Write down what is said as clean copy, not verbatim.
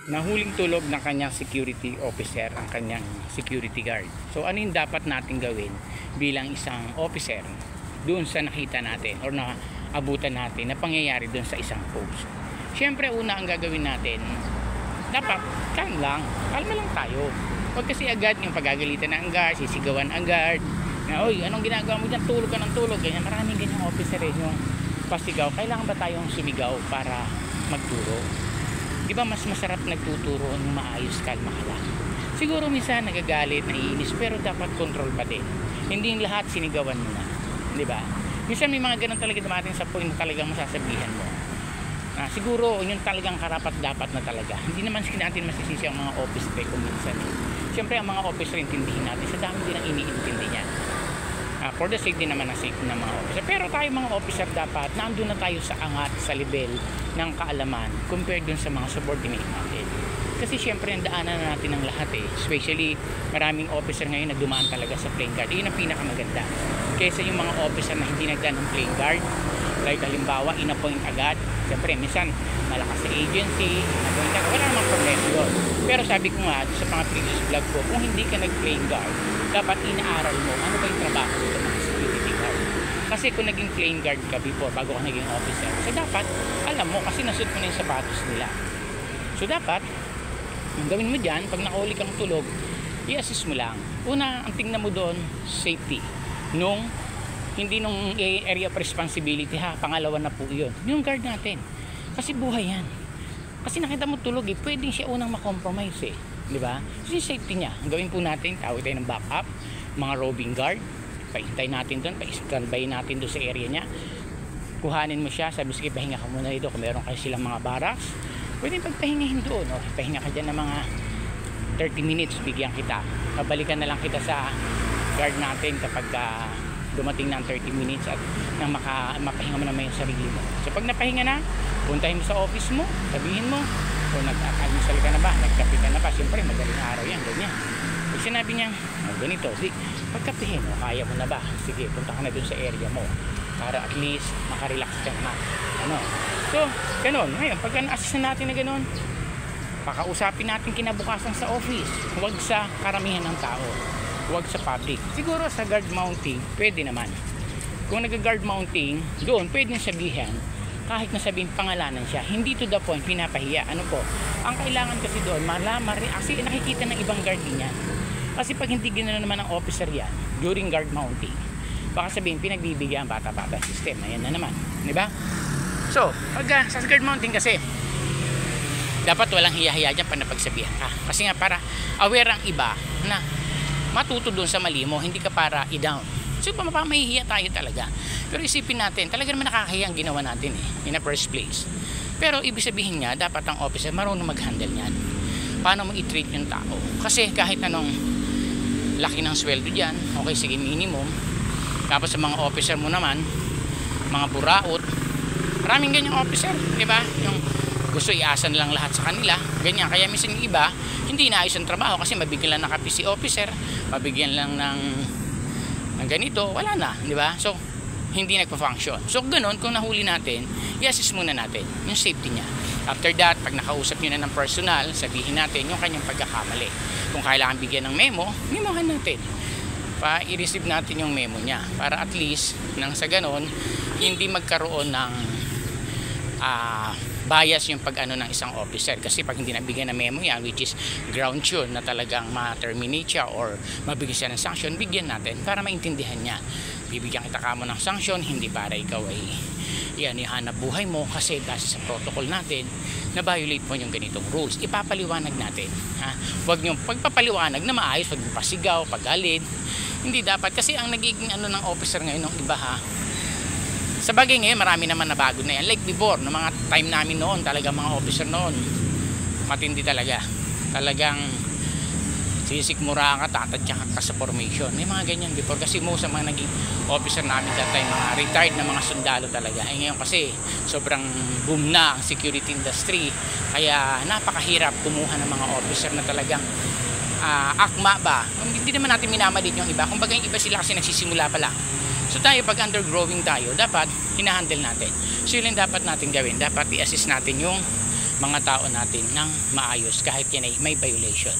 Nahuling tulog ng kanyang security officer ang kanyang security guard. So ano yung dapat natin gawin bilang isang officer doon sa nakita natin or naabutan natin na pangyayari doon sa isang post? Siyempre una ang gagawin natin, dapat kalma lang tayo. Huwag kasi agad yung pagagalitan ng guard, sisigawan ang guard na, oy, anong ginagawa mo dyan, tulog ka ng tulog, ganyan. Maraming ganyang officer yung pasigaw. Kailangan ba tayong sumigaw para magturo? Di ba mas masarap nagtuturo ng maayos, kalma ka lang. Siguro minsan nagagalit, naiinis, pero dapat control pa din. Hindi lahat sinigawan mo na. Di ba? Minsan may mga ganun talaga dumating sa point na talagang masasabihan mo. Siguro yun talagang karapat dapat na talaga. Hindi naman natin masisisi ang mga office kung minsan. Siyempre ang mga officer intindihin natin. Sa dami din ang iniintindi niya. For the sake din naman ng safety ng mga officer. Pero tayo mga officer dapat nandun na tayo sa angat, sa level ng kaalaman compared dun sa mga subordinate natin. Kasi syempre ang daanan na natin ng lahat especially maraming officer ngayon na dumaan talaga sa playing guard. Yun ang pinakamaganda kaysa yung mga officer na hindi nagdaan ng playing guard. Like halimbawa in-appoint agad. Syempre minsan malakas sa agency, in-appoint agad, wala namang problema yun. Pero sabi ko nga sa mga previous vlog ko, kung hindi ka nag-playing guard, dapat inaaral mo ano ba yung trabaho ng mga security guard. Kasi kung naging playing guard ka before bago ka naging officer, so dapat alam mo kasi nasuot mo na yung sapatos nila. So dapat ang gawin mo dyan, pag nakahuli kang tulog, i-assist mo lang. Una, ang tingnan mo doon, safety. Hindi nung area of responsibility ha, pangalawa na po yun. Yung guard natin. Kasi buhay yan. Kasi nakita mo tulog pwedeng siya unang makompromise di ba? Kasi safety niya. Ang gawin po natin, tawag tayo ng backup, mga roving guard, paintay natin doon, pa-standby natin doon sa area niya. Kuhanin mo siya, sabi sige pahinga ka muna dito kung meron kayo silang mga barracks. Pwede pagpahingahin doon, pahinga ka dyan ng mga 30 minutes, bigyan kita. Pabalikan na lang kita sa guard natin kapag dumating ng 30 minutes at nang mapahinga mo naman yung sarili mo. So pag napahinga na, puntahin mo sa office mo, sabihin mo, kung nag-almusal ka na ba, nagkape ka na ba, siyempre madaling araw yan, ganyan. Pag sinabi niya, ganito, di, pagkapihin mo, kaya mo na ba? Sige, punta ka na dun sa area mo para at least makarelax ka naman. So, ganun. Ngayon, pagka na-assist natin na ganun, pakausapin natin kinabukasan sa office, huwag sa karamihan ng tao, huwag sa public. Siguro sa guard mounting, pwede naman. Kung nag-guard mounting, doon pwede sabihin, kahit nasabihin pangalanan siya, hindi to the point pinapahiya. Ano po? Ang kailangan kasi doon, malaman rin, kasi nakikita ng ibang guard niya. Kasi pag hindi ganoon naman ang officer yan, during guard mounting, baka sabihin, pinagbibigyan bata-bata system. Ayan na naman. Di ba? So, pag sa guard mounting kasi, dapat walang hiya-hiya dyan pag napagsabihan ka. Kasi nga para aware ang iba na matuto doon sa mali mo, hindi ka para i-down. So, mahihiya tayo talaga. Pero isipin natin, talaga naman nakakahiya ang ginawa natin in the first place. Pero ibig sabihin nga, dapat ang officer marunong mag-handle niyan. Paano mo i-treat yung tao? Kasi kahit anong laki ng sweldo dyan, okay, sige, minimum. Tapos sa mga officer mo naman, mga buraot, maraming ganyang officer, di ba? Yung gusto iasan lang lahat sa kanila, ganyan. Kaya minsan yung iba, hindi naayos ang trabaho kasi mabigyan lang naka-PC officer, mabigyan lang ng ganito, wala na, di ba? So, hindi nagpa-function. So, ganun, kung nahuli natin, i-assist muna natin yung safety niya. After that, pag nakausap nyo na ng personal, sabihin natin yung kanyang pagkakamali. Kung kailangan bigyan ng memo, memohan natin. I-receive natin yung memo niya para at least, nang sa ganun, hindi magkaroon ng bias yung pag-ano ng isang officer. Kasi pag hindi nabigyan ng memo yan, which is ground yun na talagang ma-terminate siya or mabigyan siya ng sanction, bigyan natin para maintindihan niya. Bibigyan kita kamo ng sanction, hindi para ikaw ay ihanap buhay mo kasi dahil sa protocol natin na violate mo yung ganitong rules. Ipapaliwanag natin. Huwag nyo pagpapaliwanag na maayos, huwag nyo pasigaw, pagalit. Hindi dapat kasi ang nagiging ng officer ngayon ng iba sa bagay ngayon marami naman na bago na yan. Like before, no mga time namin noon, talaga mga officer noon, matindi talaga. Talagang sisikmura ka, tatadya ka sa formation. May mga ganyan before. Kasi mo sa mga naging officer namin that time, mga retired na mga sundalo talaga. Ay ngayon kasi sobrang boom na ang security industry. Kaya napakahirap kumuha ng mga officer na talagang akma ba. Hindi naman natin minamalit yung iba. Kumbaga yung iba sila kasi nagsisimula pa lang. So tayo pag undergrowing tayo, dapat hinahandle natin. So yun dapat natin gawin. Dapat i-assist natin yung mga tao natin ng maayos kahit yan ay may violation.